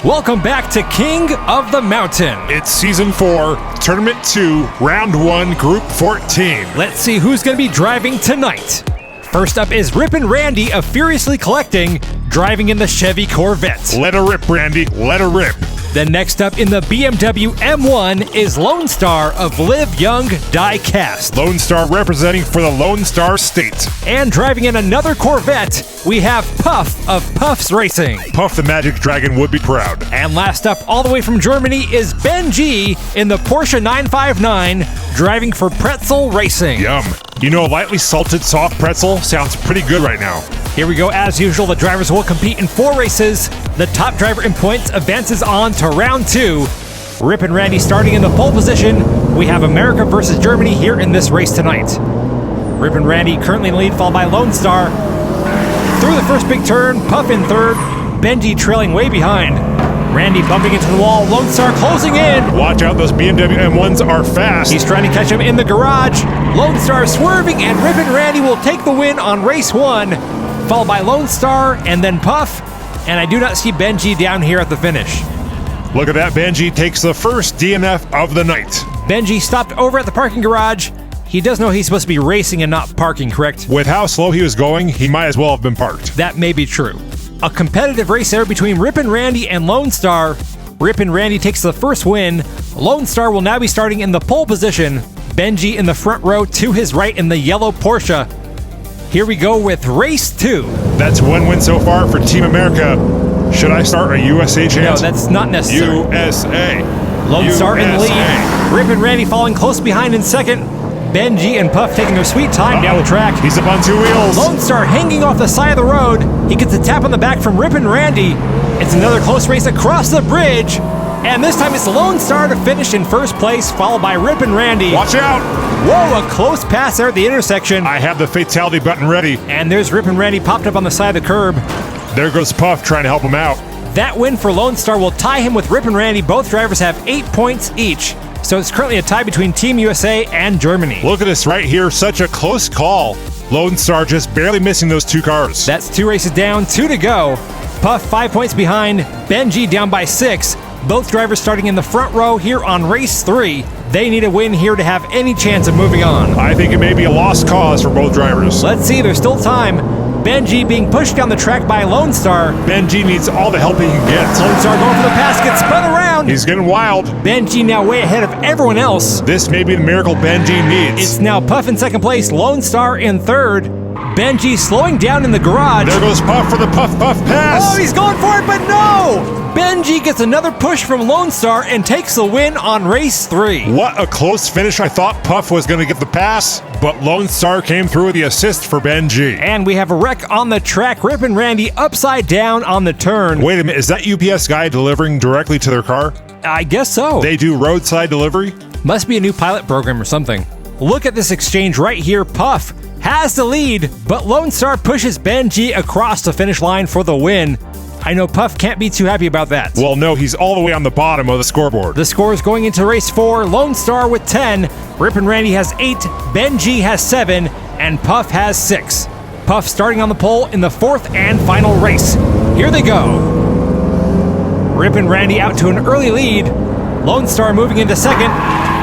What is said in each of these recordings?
Welcome back to King of the Mountain. It's Season 4, Tournament 2, Round 1, Group 14. Let's see who's going to be driving tonight. First up is Rip and Randy of Furiously Collecting, driving in the Chevy Corvette. Let her rip, Randy. Let her rip. Then next up in the BMW M1 is Lone Star of Live Young Diecast. Lone Star representing for the Lone Star State. And driving in another Corvette, we have Puff of Puffs Racing. Puff the Magic Dragon would be proud. And last up, all the way from Germany, is Ben G in the Porsche 959, driving for Pretzel Racing. Yum. You know, a lightly salted soft pretzel sounds pretty good right now. Here we go. As usual, the drivers will compete in 4 races. The top driver in points advances on to round 2. Rip and Randy starting in the pole position. We have America versus Germany here in this race tonight. Rip and Randy currently in the lead, followed by Lone Star. Through the first big turn, Puff in third, Benji trailing way behind. Randy bumping into the wall, Lone Star closing in. Watch out, those BMW M1s are fast. He's trying to catch him in the garage. Lone Star swerving, and Rip and Randy will take the win on race 1, followed by Lone Star and then Puff. And I do not see Benji down here at the finish. Look at that, Benji takes the first DNF of the night. Benji stopped over at the parking garage. He does know he's supposed to be racing and not parking, correct? With how slow he was going, he might as well have been parked. That may be true. A competitive race there between Rip and Randy and Lone Star. Rip and Randy takes the first win. Lone Star will now be starting in the pole position. Benji in the front row to his right in the yellow Porsche. Here we go with race 2. That's 1 win so far for Team America. Should I start a USA chant? No, that's not necessary. USA. Lone Star in the lead. Rip and Randy falling close behind in second. Benji and Puff taking their sweet time down the track. He's up on 2 wheels. Lone Star hanging off the side of the road. He gets a tap on the back from Rip and Randy. It's another close race across the bridge. And this time it's Lone Star to finish in first place, followed by Rip and Randy. Watch out! Whoa, a close pass there at the intersection. I have the fatality button ready. And there's Rip and Randy popped up on the side of the curb. There goes Puff trying to help him out. That win for Lone Star will tie him with Rip and Randy. Both drivers have 8 points each. So it's currently a tie between Team USA and Germany. Look at this right here, such a close call. Lone Star just barely missing those 2 cars. That's 2 races down, 2 to go. Puff 5 points behind, Benji down by 6. Both drivers starting in the front row here on race 3. They need a win here to have any chance of moving on. I think it may be a lost cause for both drivers. Let's see, there's still time. Benji being pushed down the track by Lone Star. Benji needs all the help he can get. Lone Star going for the pass, gets spun around. He's getting wild. Benji now way ahead of everyone else. This may be the miracle Benji needs. It's now Puff in second place, Lone Star in third. Benji slowing down in the garage. There goes Puff for the Puff pass. Oh, he's going for it, but no! Benji gets another push from Lone Star and takes the win on race 3. What a close finish. I thought Puff was going to get the pass, but Lone Star came through with the assist for Benji. And we have a wreck on the track. Rip and Randy upside down on the turn. Wait a minute, is that UPS guy delivering directly to their car? I guess so. They do roadside delivery? Must be a new pilot program or something. Look at this exchange right here. Puff has the lead, but Lone Star pushes Benji across the finish line for the win. I know Puff can't be too happy about that. Well, no, he's all the way on the bottom of the scoreboard. The scores going into race 4, Lone Star with 10, Rip and Randy has 8, Benji has 7, and Puff has 6. Puff starting on the pole in the 4th and final race. Here they go. Rip and Randy out to an early lead. Lone Star moving into second.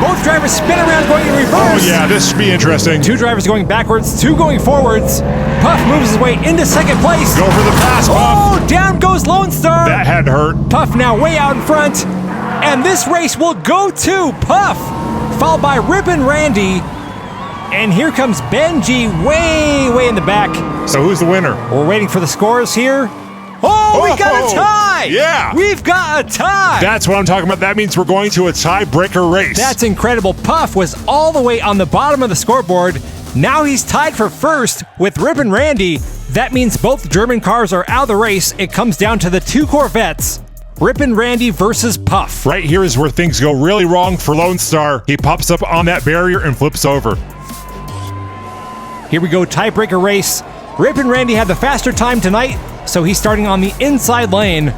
Both drivers spin around going in reverse. Oh yeah, this should be interesting. 2 drivers going backwards, 2 going forwards. Puff moves his way into second place. Go for the pass, Puff. Oh, down goes Lone Star. That had to hurt. Puff now way out in front. And this race will go to Puff, followed by Rip and Randy. And here comes Benji way in the back. So who's the winner? We're waiting for the scores here. Oh, we got a tie! Yeah! We've got a tie! That's what I'm talking about. That means we're going to a tiebreaker race. That's incredible. Puff was all the way on the bottom of the scoreboard. Now he's tied for first with Rip and Randy. That means both German cars are out of the race. It comes down to the 2 Corvettes. Rip and Randy versus Puff. Right here is where things go really wrong for Lone Star. He pops up on that barrier and flips over. Here we go, tiebreaker race. Rip and Randy had the faster time tonight, so he's starting on the inside lane.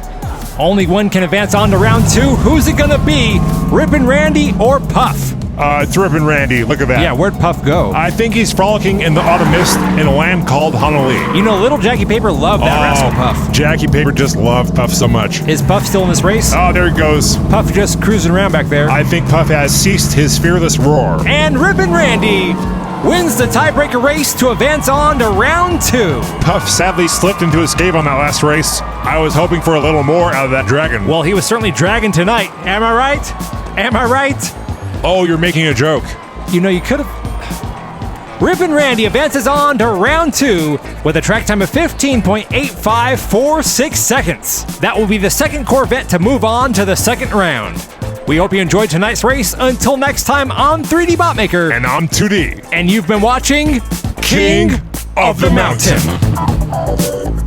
Only one can advance on to round 2. Who's it gonna be? Rip and Randy or Puff? It's Rip and Randy. Look at that. Yeah, where'd Puff go? I think he's frolicking in the autumn mist in a land called Honolulu. You know, little Jackie Paper loved that rascal Puff. Jackie Paper just loved Puff so much. Is Puff still in this race? Oh, there he goes. Puff just cruising around back there. I think Puff has ceased his fearless roar. And Rip and Randy wins the tiebreaker race to advance on to round 2. Puff sadly slipped into his cave on that last race. I was hoping for a little more out of that dragon. Well, he was certainly dragging tonight. Am I right? Am I right? Oh, you're making a joke. You know, you could have... Rip and Randy advances on to round 2 with a track time of 15.8546 seconds. That will be the second Corvette to move on to the second round. We hope you enjoyed tonight's race. Until next time, I'm 3D Botmaker. And I'm 2D. And you've been watching King of the Mountain.